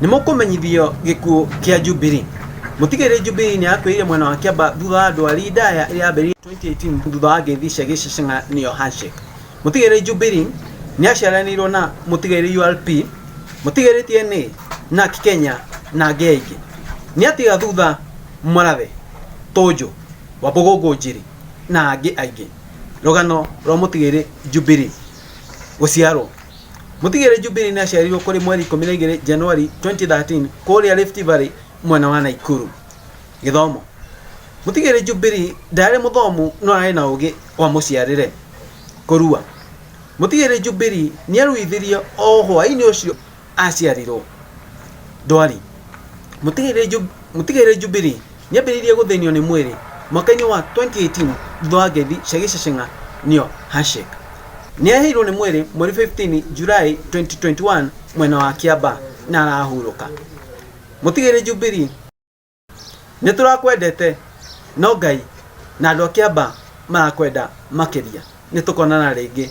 Nimukumenyithio gikuo kia Jubilee. Mutigire Jubilee ni akwire mwena wa Kiamba thutha wa ndwari ndaya iria yambĩrĩirie 2018 thutha wa ngeithi cia gĩcĩng'anio handshake. Mutigire Jubilee ni aciaranĩirwo na mutigire URP, mutigire TNA na Kenya na ngei. Ni atiga thutha Mũrathe, Tũnjũ, Wambũgũ Njĩrĩ na angĩ aingĩ. Rũgano rwa mutigire Jubilee guciarwo. Mutigire Jubilee ni aciarirwo kuri mweri 12 Januari 2013 kuria Rift Valley mwena wa Naikuru. Githomo. Mutigire Jubilee ndari muthomu no ari na ugi wa muciarire. Kurua. Mutigire Jubilee ni aruithirio o hwaini ucio aciarirwo. Ndwari. Mutigire Jubilee ni ambĩrĩirie gũthĩnio nĩ mwĩrĩ mwaka-inĩ wa 2018 thutha wa ngeithi cia gĩcĩng'anio handshake. Ni aheirwo nĩ mwĩrĩ mweri 15 Julai 2021 mwena wa Kiamba na arahurũka. Mutigire Jubilee ni turakwendete no Ngai na andũ a Kiamba marakwenda makĩria. Nĩ tũkonana rĩngĩ.